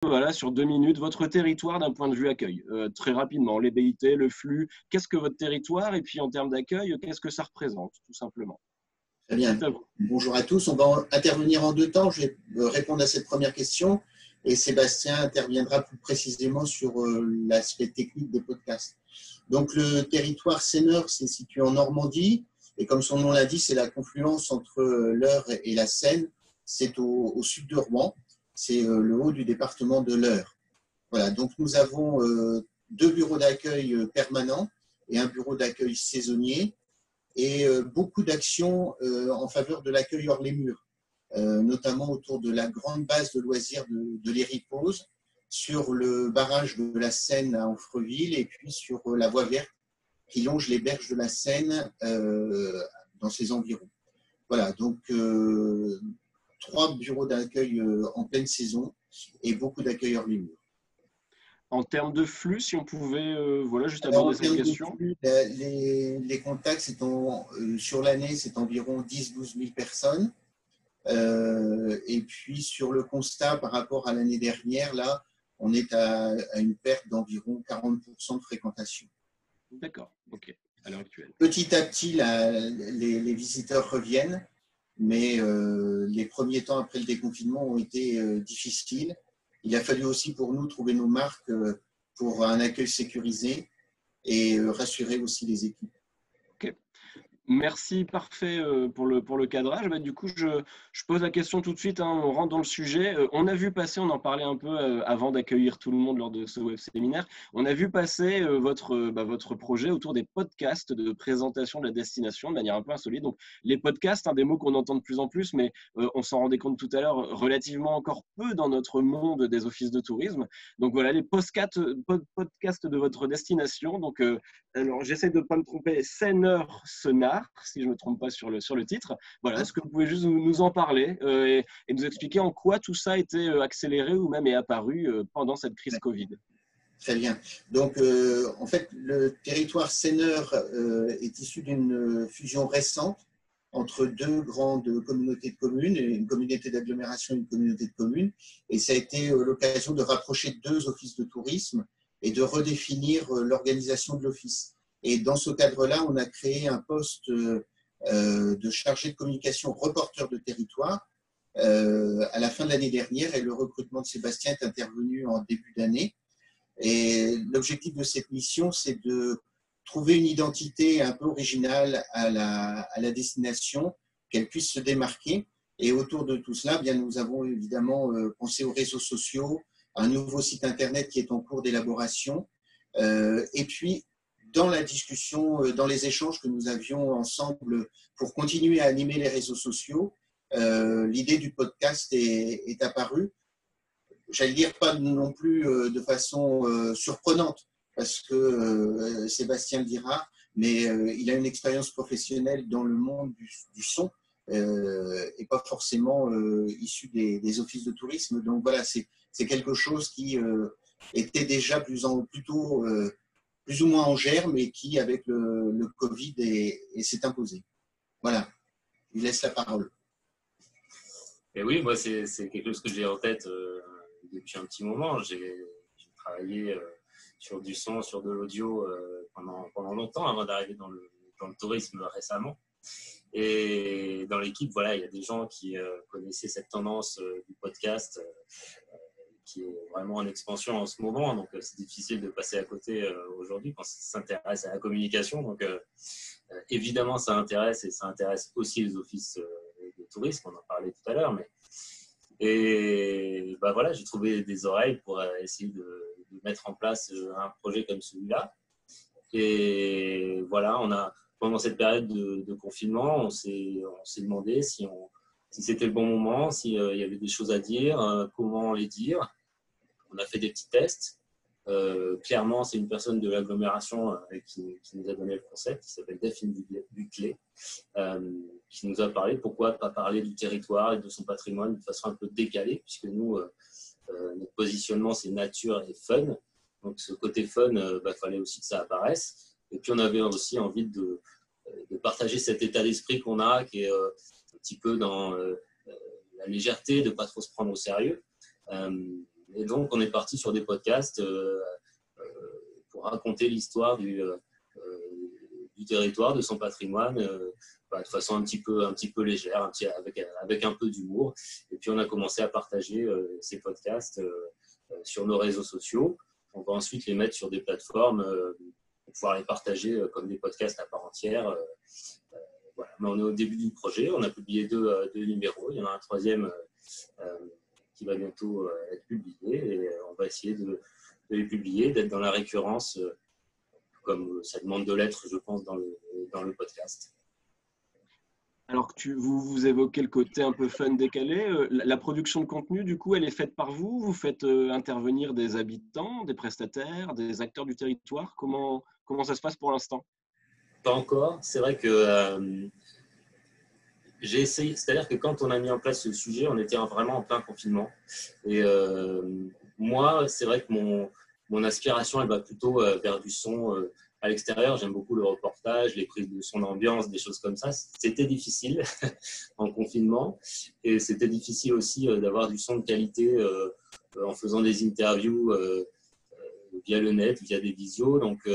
voilà, sur 2 minutes, votre territoire d'un point de vue accueil. Très rapidement, les BIT, le flux, qu'est-ce que votre territoire? Et puis en termes d'accueil, qu'est-ce que ça représente, tout simplement? Très bien. C'est à vous. Bonjour à tous. On va intervenir en 2 temps. Je vais répondre à cette première question et Sébastien interviendra plus précisément sur l'aspect technique des podcasts. Donc, le territoire Seineur, c'est situé en Normandie et comme son nom l'indique, c'est la confluence entre l'Eure et la Seine. C'est au sud de Rouen. C'est le haut du département de l'Eure. Voilà. Donc, nous avons 2 bureaux d'accueil permanents et un bureau d'accueil saisonnier, et beaucoup d'actions en faveur de l'accueil hors les murs, notamment autour de la grande base de loisirs de l'Héripose, sur le barrage de la Seine à Amfreville et puis sur la voie verte qui longe les berges de la Seine dans ses environs. Voilà, donc 3 bureaux d'accueil en pleine saison et beaucoup d'accueil hors les murs. En termes de flux, si on pouvait voilà, juste Alors, aborder en cette termes de question. flux, les contacts, sur l'année, c'est environ 10-12 000 personnes. Et puis, sur le constat par rapport à l'année dernière, là, on est à une perte d'environ 40% de fréquentation. D'accord, ok, à l'heure actuelle. Petit à petit, les visiteurs reviennent, mais les premiers temps après le déconfinement ont été difficiles. Il a fallu aussi pour nous trouver nos marques pour un accueil sécurisé et rassurer aussi les équipes. Ok. Merci, parfait pour le cadrage. Bah, du coup, je pose la question tout de suite, hein, on rentre dans le sujet. On a vu passer, on en parlait un peu avant d'accueillir tout le monde lors de ce web séminaire, on a vu passer votre projet autour des podcasts de présentation de la destination de manière un peu insolite. Donc, les podcasts, des mots qu'on entend de plus en plus, mais on s'en rendait compte tout à l'heure, relativement encore peu dans notre monde des offices de tourisme. Donc voilà, les podcasts de votre destination. Donc, alors, j'essaie de ne pas me tromper, Seineur-Senart, si je ne me trompe pas sur le titre. Voilà, est-ce que vous pouvez juste nous en parler et nous expliquer en quoi tout ça a été accéléré ou même est apparu pendant cette crise Covid? Très bien. Donc, en fait, le territoire Seineur est issu d'une fusion récente entre 2 grandes communautés de communes, une communauté d'agglomération et une communauté de communes. Et ça a été l'occasion de rapprocher 2 offices de tourisme et de redéfinir l'organisation de l'office. Et dans ce cadre-là, on a créé un poste de chargé de communication reporter de territoire à la fin de l'année dernière, et le recrutement de Sébastien est intervenu en début d'année. Et l'objectif de cette mission, c'est de trouver une identité un peu originale à la destination, qu'elle puisse se démarquer. Et autour de tout cela, bien, nous avons évidemment pensé aux réseaux sociaux, à un nouveau site internet qui est en cours d'élaboration. Et puis, dans la discussion, dans les échanges que nous avions ensemble pour continuer à animer les réseaux sociaux, l'idée du podcast est apparue. J'allais dire pas non plus de façon surprenante, parce que Sébastien le dira, mais il a une expérience professionnelle dans le monde du son et pas forcément issu des offices de tourisme. Donc voilà, c'est quelque chose qui était déjà plus ou moins en germe et qui, avec le Covid, s'est imposé. Voilà, je vous laisse la parole. Et oui, moi, c'est quelque chose que j'ai en tête depuis un petit moment. J'ai travaillé sur du son, sur de l'audio pendant longtemps avant d'arriver dans le tourisme récemment. Et dans l'équipe, voilà, il y a des gens qui connaissaient cette tendance du podcast qui est vraiment en expansion en ce moment. Donc, c'est difficile de passer à côté aujourd'hui quand ça s'intéresse à la communication. Donc, évidemment, ça intéresse et ça intéresse aussi les offices de tourisme. On en parlait tout à l'heure. Et bah voilà, j'ai trouvé des oreilles pour essayer de mettre en place un projet comme celui-là. Et voilà, pendant cette période de confinement, on s'est demandé si c'était le bon moment, s'il y avait des choses à dire, comment les dire. On a fait des petits tests. Clairement, c'est une personne de l'agglomération qui nous a donné le concept, qui s'appelle Delphine Buclé, qui nous a parlé pourquoi pas parler du territoire et de son patrimoine de façon un peu décalée, puisque nous, notre positionnement, c'est nature et fun. Donc, ce côté fun, fallait aussi que ça apparaisse. Et puis, on avait aussi envie de partager cet état d'esprit qu'on a, qui est un petit peu dans la légèreté, de ne pas trop se prendre au sérieux. Et donc, on est parti sur des podcasts pour raconter l'histoire du territoire, de son patrimoine, de façon un petit peu légère, avec un peu d'humour. Et puis, on a commencé à partager ces podcasts sur nos réseaux sociaux. On va ensuite les mettre sur des plateformes pour pouvoir les partager comme des podcasts à part entière. Voilà. Mais on est au début du projet. On a publié deux numéros. Il y en a un troisième qui va bientôt être publié. Et on va essayer de les publier, d'être dans la récurrence comme ça demande de l'être, je pense, dans le podcast. Alors que vous évoquez le côté un peu fun décalé, la production de contenu, du coup, elle est faite par vous? Vous faites intervenir des habitants, des prestataires, des acteurs du territoire? Comment ça se passe pour l'instant? Pas encore. C'est vrai que j'ai essayé, c'est-à-dire que quand on a mis en place ce sujet, on était vraiment en plein confinement. Et moi, c'est vrai que mon aspiration, elle va plutôt vers du son à l'extérieur. J'aime beaucoup le reportage, les prises de son d'ambiance, des choses comme ça. C'était difficile en confinement. Et c'était difficile aussi d'avoir du son de qualité en faisant des interviews via le net, via des visios. Donc,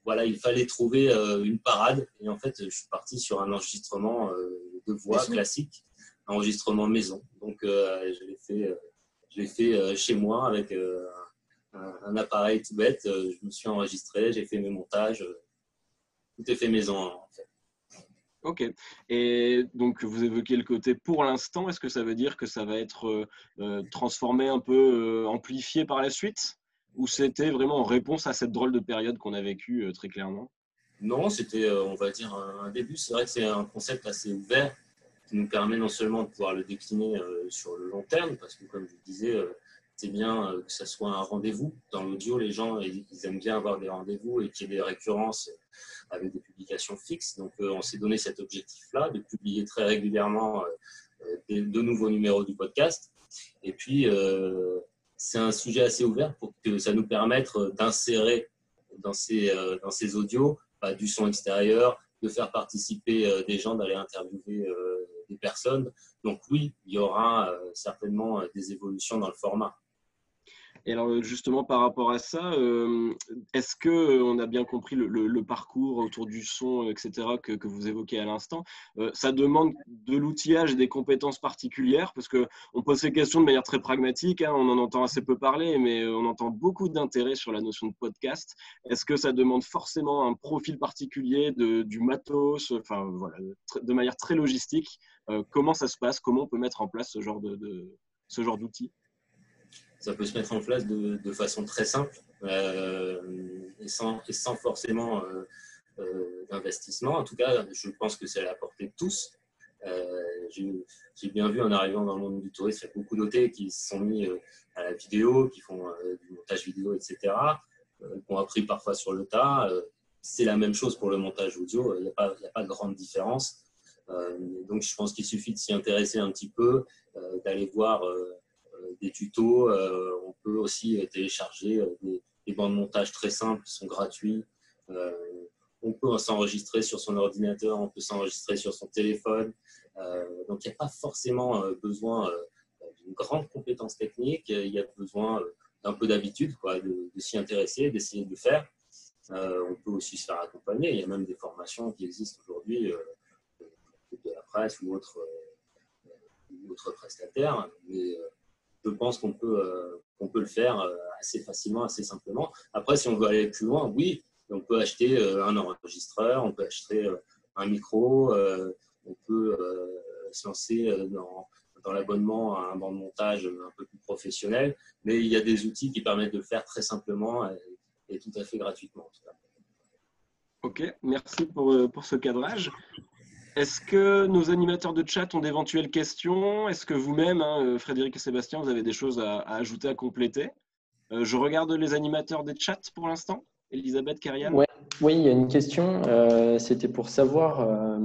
voilà, il fallait trouver une parade. Et en fait, je suis parti sur un enregistrement de voix classique, un enregistrement maison. Donc, je l'ai fait chez moi avec un appareil tout bête. Je me suis enregistré, j'ai fait mes montages. Tout est fait maison, en fait. Ok. Et donc, vous évoquez le côté pour l'instant. Est-ce que ça veut dire que ça va être transformé, un peu amplifié par la suite? Ou c'était vraiment en réponse à cette drôle de période qu'on a vécue très clairement? Non, c'était, on va dire, un début. C'est vrai que c'est un concept assez ouvert qui nous permet non seulement de pouvoir le décliner sur le long terme, parce que comme je vous disais, c'est bien que ça soit un rendez-vous. Dans l'audio, les gens, ils aiment bien avoir des rendez-vous et qu'il y ait des récurrences avec des publications fixes. Donc, on s'est donné cet objectif-là, de publier très régulièrement de nouveaux numéros du podcast. Et puis, c'est un sujet assez ouvert pour que ça nous permette d'insérer dans ces audios du son extérieur, de faire participer des gens, d'aller interviewer des personnes. Donc oui, il y aura certainement des évolutions dans le format. Et alors justement par rapport à ça, est-ce qu'on a bien compris le parcours autour du son, etc., que vous évoquez à l'instant? Ça demande de l'outillage et des compétences particulières, parce qu'on pose ces questions de manière très pragmatique, hein, on en entend assez peu parler, mais on entend beaucoup d'intérêt sur la notion de podcast. Est-ce que ça demande forcément un profil particulier, du matos, enfin voilà, de manière très logistique? Comment ça se passe? Comment on peut mettre en place ce genre d'outils? Ça peut se mettre en place de façon très simple et sans forcément d'investissement. En tout cas, je pense que c'est à la portée de tous. J'ai bien vu en arrivant dans le monde du tourisme, il y a beaucoup d'hôtels qui se sont mis à la vidéo, qui font du montage vidéo, etc., qui ont appris parfois sur le tas. C'est la même chose pour le montage audio, il n'y a pas de grande différence. Donc, je pense qu'il suffit de s'y intéresser un petit peu, d'aller voir des tutos. On peut aussi télécharger des bancs de montage très simples qui sont gratuits. On peut s'enregistrer sur son ordinateur, on peut s'enregistrer sur son téléphone. Donc, il n'y a pas forcément besoin d'une grande compétence technique. Il y a besoin d'un peu d'habitude, de s'y intéresser, d'essayer de le faire. On peut aussi se faire accompagner. Il y a même des formations qui existent aujourd'hui de la presse ou autres prestataires. Mais je pense qu'on peut le faire assez facilement, assez simplement. Après, si on veut aller plus loin, oui, on peut acheter un enregistreur, on peut acheter un micro, on peut se lancer dans l'abonnement à un banc de montage un peu plus professionnel, mais il y a des outils qui permettent de le faire très simplement et tout à fait gratuitement. En tout cas. Ok, merci pour ce cadrage. Est-ce que nos animateurs de chat ont d'éventuelles questions? Est-ce que vous-même, hein, Frédéric et Sébastien, vous avez des choses à ajouter, à compléter? Je regarde les animateurs des chats pour l'instant. Elisabeth, Karian? Ouais, oui, il y a une question. C'était pour savoir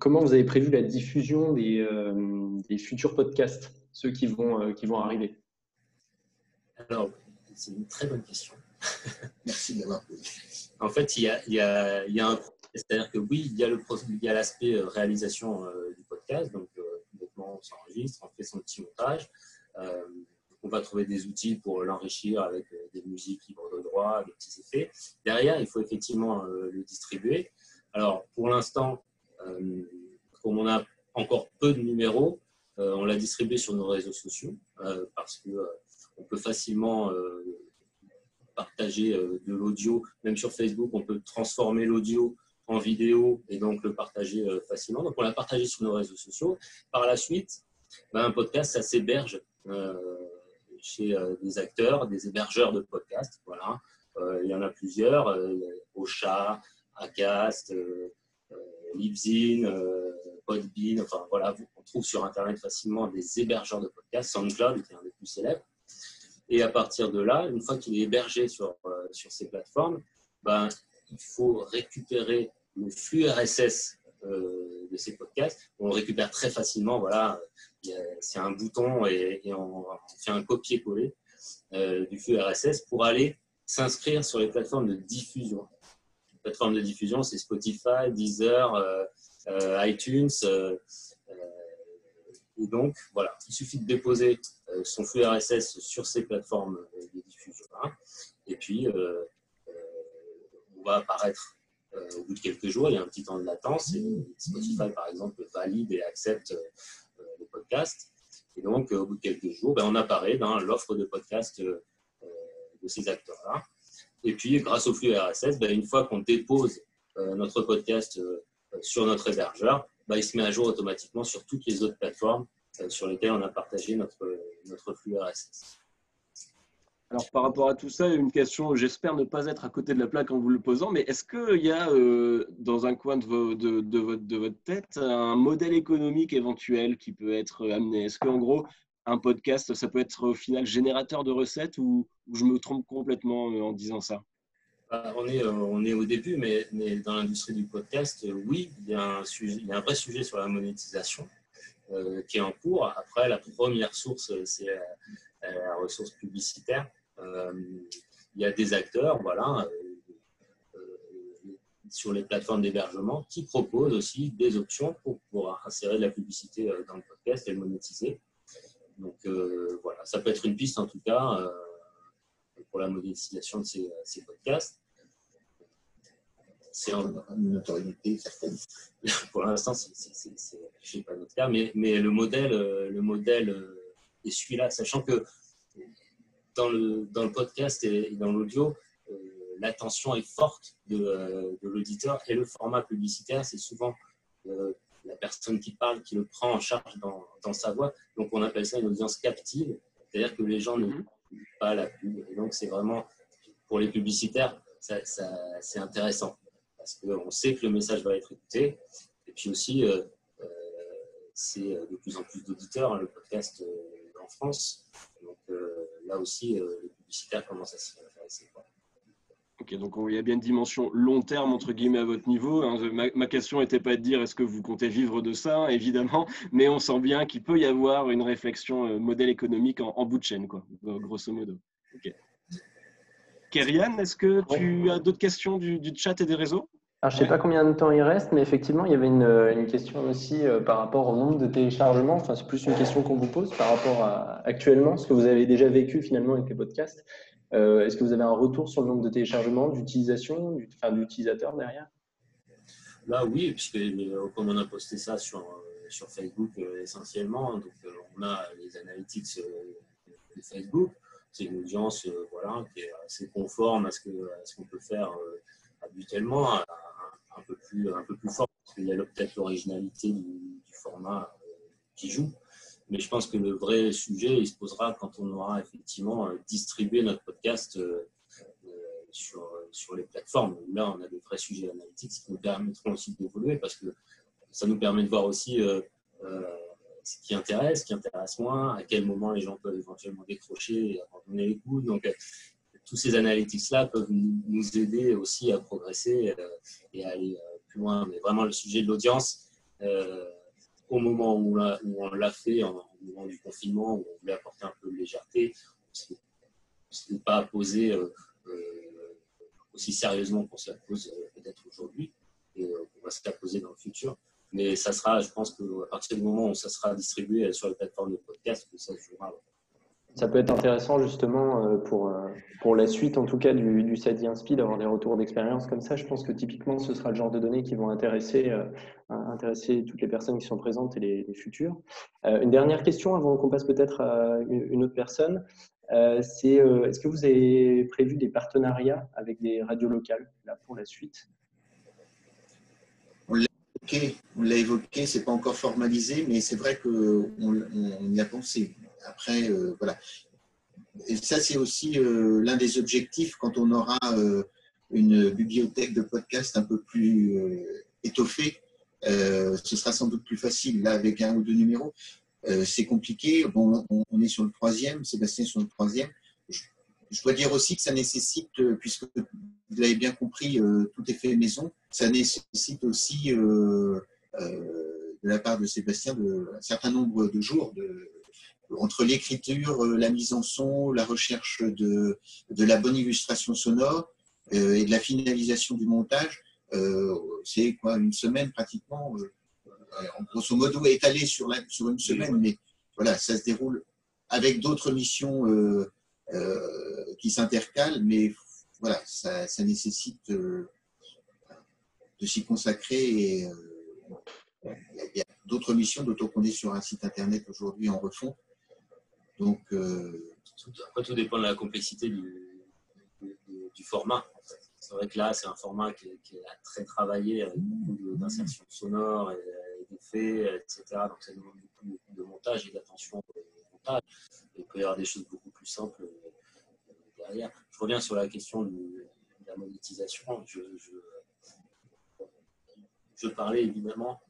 comment vous avez prévu la diffusion des futurs podcasts, ceux qui vont arriver. Alors, c'est une très bonne question. Merci de l'avoir posé. En fait, il y a un c'est-à-dire que oui, il y a l'aspect réalisation du podcast, donc on s'enregistre, on fait son petit montage. on va trouver des outils pour l'enrichir avec des musiques libres de droit, des petits effets. Derrière, il faut effectivement le distribuer. Alors, pour l'instant, comme on a encore peu de numéros, on l'a distribué sur nos réseaux sociaux parce qu'on peut facilement partager de l'audio. Même sur Facebook, on peut transformer l'audio en vidéo et donc le partager facilement. Donc, on l'a partagé sur nos réseaux sociaux. Par la suite, un podcast, ça s'héberge chez des acteurs, des hébergeurs de podcasts. Voilà. Il y en a plusieurs, Ocha, Acast, Libsyn, Podbean. Enfin, voilà, on trouve sur Internet facilement des hébergeurs de podcasts. SoundCloud qui est un des plus célèbres. Et à partir de là, une fois qu'il est hébergé sur ces plateformes, il faut récupérer le flux RSS de ces podcasts. On le récupère très facilement. Voilà, c'est un bouton et on fait un copier-coller du flux RSS pour aller s'inscrire sur les plateformes de diffusion. Les plateformes de diffusion, c'est Spotify, Deezer, iTunes. Et donc, voilà, il suffit de déposer son flux RSS sur ces plateformes de diffusion. Et puis, on va apparaître au bout de quelques jours. Il y a un petit temps de latence. Et Spotify, par exemple, valide et accepte le podcast. Et donc, au bout de quelques jours, on apparaît dans l'offre de podcast de ces acteurs-là. Et puis, grâce au flux RSS, une fois qu'on dépose notre podcast sur notre hébergeur, il se met à jour automatiquement sur toutes les autres plateformes sur lesquelles on a partagé notre flux RSS. Alors, par rapport à tout ça, une question, j'espère ne pas être à côté de la plaque en vous le posant, mais est-ce qu'il y a dans un coin de votre tête un modèle économique éventuel qui peut être amené? Est-ce qu'en gros, un podcast, ça peut être au final générateur de recettes ou je me trompe complètement en disant ça? On est au début, mais dans l'industrie du podcast, oui, il y a un vrai sujet sur la monétisation qui est en cours. Après, la première source, c'est la ressource publicitaire. Il y a des acteurs, voilà, sur les plateformes d'hébergement qui proposent aussi des options pour pouvoir insérer de la publicité dans le podcast et le monétiser. Donc voilà, ça peut être une piste en tout cas pour la monétisation de ces podcasts. C'est une notoriété certaine. Pour l'instant, c'est pas notre cas, mais le modèle est celui-là, sachant que dans le podcast et dans l'audio, l'attention est forte de l'auditeur et le format publicitaire, c'est souvent la personne qui parle qui le prend en charge dans sa voix. Donc, on appelle ça une audience captive, c'est-à-dire que les gens ne écoutent pas la pub. Et donc, c'est vraiment, pour les publicitaires, c'est intéressant parce qu'on sait que le message va être écouté. Et puis aussi, c'est de plus en plus d'auditeurs, le podcast en France. Donc, là aussi, les publicitaires commencent à s'y intéresser. Ok, donc il y a bien une dimension long terme, entre guillemets, à votre niveau. Ma question n'était pas de dire est-ce que vous comptez vivre de ça, évidemment, mais on sent bien qu'il peut y avoir une réflexion modèle économique en bout de chaîne, quoi, grosso modo. Ok. Kerian, est-ce que tu as d'autres questions du chat et des réseaux? Alors, je ne sais pas combien de temps il reste, mais effectivement, il y avait une question aussi par rapport au nombre de téléchargements. Enfin, c'est plus une question qu'on vous pose par rapport à actuellement, ce que vous avez déjà vécu finalement avec les podcasts. Est-ce que vous avez un retour sur le nombre de téléchargements, d'utilisation, d'utilisateurs derrière? Là, oui, puisque comme on a posté ça sur Facebook essentiellement, donc on a les analytics de Facebook. C'est une audience voilà, qui est assez conforme à ce qu'on peut faire habituellement, un peu plus fort, parce qu'il y a peut-être l'originalité du format qui joue. Mais je pense que le vrai sujet, il se posera quand on aura effectivement distribué notre podcast sur les plateformes. Là, on a des vrais sujets analytiques qui nous permettront aussi d'évoluer parce que ça nous permet de voir aussi ce qui intéresse moins, à quel moment les gens peuvent éventuellement décrocher et abandonner l'écoute. Donc, tous ces analytics-là peuvent nous aider aussi à progresser et à aller plus loin. Mais vraiment, le sujet de l'audience, au moment où on l'a fait, au moment du confinement, où on voulait apporter un peu de légèreté, on ne s'est pas posé aussi sérieusement qu'on se la pose peut-être aujourd'hui et qu'on va se la poser dans le futur. Mais ça sera, je pense qu'à partir du moment où ça sera distribué sur les plateformes de podcast, que ça se jouera. Ça peut être intéressant justement pour la suite, en tout cas, du SADI Inspi, d'avoir des retours d'expérience comme ça. Je pense que typiquement, ce sera le genre de données qui vont intéresser toutes les personnes qui sont présentes et les futures. Une dernière question avant qu'on passe peut-être à une autre personne. Est-ce que vous avez prévu des partenariats avec des radios locales là, pour la suite? On l'a évoqué, ce n'est pas encore formalisé, mais c'est vrai qu'on y a pensé. Après, voilà. Et ça, c'est aussi l'un des objectifs quand on aura une bibliothèque de podcasts un peu plus étoffée. Ce sera sans doute plus facile, là, avec 1 ou 2 numéros. C'est compliqué. Bon, on est sur le 3e, Sébastien est sur le 3e. Je dois dire aussi que ça nécessite, puisque vous l'avez bien compris, tout est fait maison, ça nécessite aussi, de la part de Sébastien, un certain nombre de jours entre l'écriture, la mise en son, la recherche de la bonne illustration sonore et de la finalisation du montage. C'est quoi, une semaine pratiquement, en grosso modo étalé sur une semaine, mais voilà, ça se déroule avec d'autres missions qui s'intercalent, mais voilà, ça nécessite de s'y consacrer. Et il y a d'autres missions, d'autant qu'on est sur un site internet aujourd'hui en refonte. Donc, après, tout dépend de la complexité du format. C'est vrai que là, c'est un format qui est très travaillé, avec beaucoup d'insertions sonores et d'effets, etc. Donc, ça demande beaucoup de montage et d'attention au montage. Il peut y avoir des choses beaucoup plus simples derrière. Je reviens sur la question de la monétisation. Je parlais évidemment,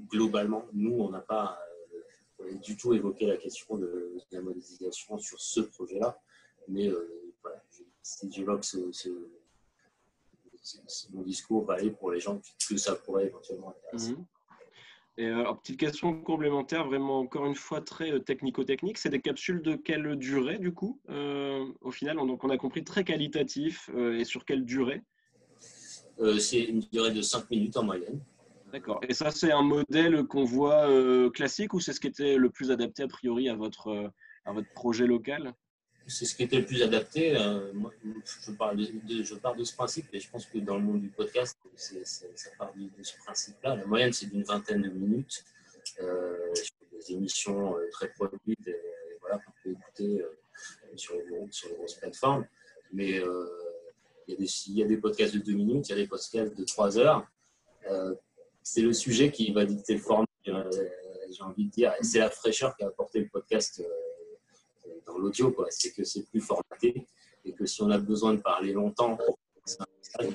globalement, nous, on n'a pas du tout évoqué la question de la monétisation sur ce projet-là. Mais voilà, si j'évoque mon discours, va aller pour les gens que ça pourrait éventuellement intéresser. Et alors, petite question complémentaire, vraiment encore une fois très technico-technique, c'est des capsules de quelle durée du coup au final? Donc on a compris très qualitatif et sur quelle durée? C'est une durée de 5 minutes en moyenne. D'accord. Et ça, c'est un modèle qu'on voit classique ou c'est ce qui était le plus adapté a priori à votre projet local? C'est ce qui était le plus adapté. Moi, je pars de ce principe et je pense que dans le monde du podcast, ça part de ce principe-là. La moyenne, c'est d'une 20aine de minutes. Des émissions très produites et voilà, qu'on peut écouter sur les grosses plateformes. Mais il y a des podcasts de 2 minutes, il y a des podcasts de 3 heures. C'est le sujet qui va dicter le format, j'ai envie de dire. Et c'est la fraîcheur qui a apporté le podcast dans l'audio, quoi. C'est que c'est plus formaté et que si on a besoin de parler longtemps, c'est un message,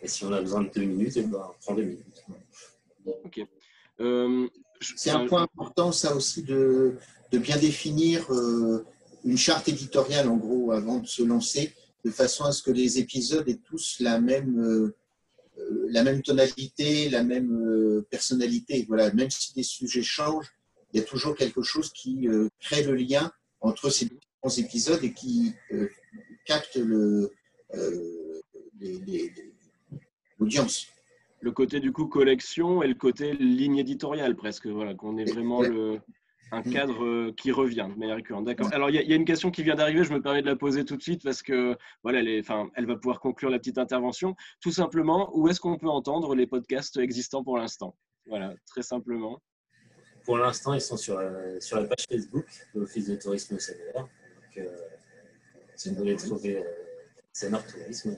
et si on a besoin de 2 minutes, on prend 2 minutes. Ok. C'est un point important, ça aussi, de bien définir une charte éditoriale, en gros, avant de se lancer, de façon à ce que les épisodes aient tous la même tonalité, la même personnalité. Voilà, même si les sujets changent, il y a toujours quelque chose qui crée le lien entre ces différents épisodes et qui capte l'audience. Le côté du coup collection et le côté ligne éditoriale presque, voilà, qu'on ait vraiment un cadre qui revient de manière récurrente. D'accord. Alors il y a une question qui vient d'arriver, je me permets de la poser tout de suite parce que voilà, elle va pouvoir conclure la petite intervention. Tout simplement, où est-ce qu'on peut entendre les podcasts existants pour l'instant? Voilà, très simplement. Pour l'instant, ils sont sur la page Facebook de l'Office de tourisme Sénère. Donc, vous pouvez les trouver, Sénère Tourisme.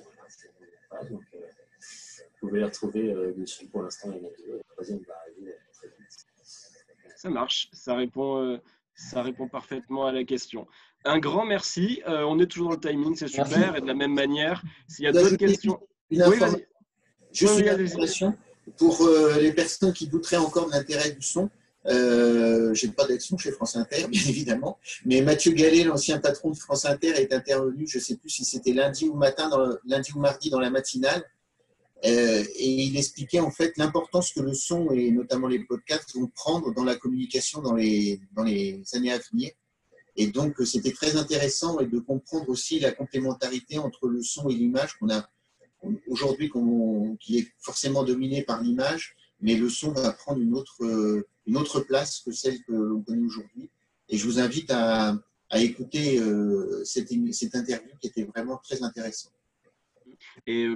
Donc, vous pouvez les retrouver dessus. Pour l'instant, il y en a 2. La troisième va arriver très vite. Ça marche, ça répond parfaitement à la question. Un grand merci. On est toujours dans le timing, c'est super. Merci. Et de la même manière, s'il y a d'autres questions. Juste une information pour les personnes qui douteraient encore de l'intérêt du son. Je n'ai pas d'action chez France Inter, bien évidemment, mais Mathieu Gallet, l'ancien patron de France Inter, est intervenu, je ne sais plus si c'était lundi ou mardi dans la matinale, et il expliquait en fait l'importance que le son et notamment les podcasts vont prendre dans la communication dans les années à venir. Et donc, c'était très intéressant et de comprendre aussi la complémentarité entre le son et l'image qu'on a aujourd'hui, qui est forcément dominé par l'image, mais le son va prendre une autre place que celle que l'on connaît aujourd'hui. Et je vous invite à à écouter cette interview qui était vraiment très intéressante. Et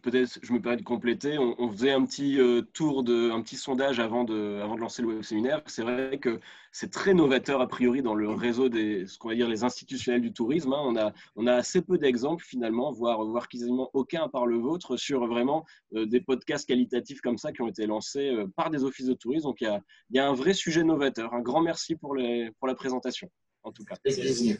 peut-être, je me permets de compléter, on faisait un petit un petit sondage avant de lancer le web séminaire. C'est vrai que c'est très novateur a priori dans le réseau ce qu'on va dire les institutionnels du tourisme. Hein. On a assez peu d'exemples finalement, voire quasiment aucun à part le vôtre, sur vraiment des podcasts qualitatifs comme ça qui ont été lancés par des offices de tourisme. Donc il y a un vrai sujet novateur. Un grand merci pour la présentation, en tout cas. Avec plaisir.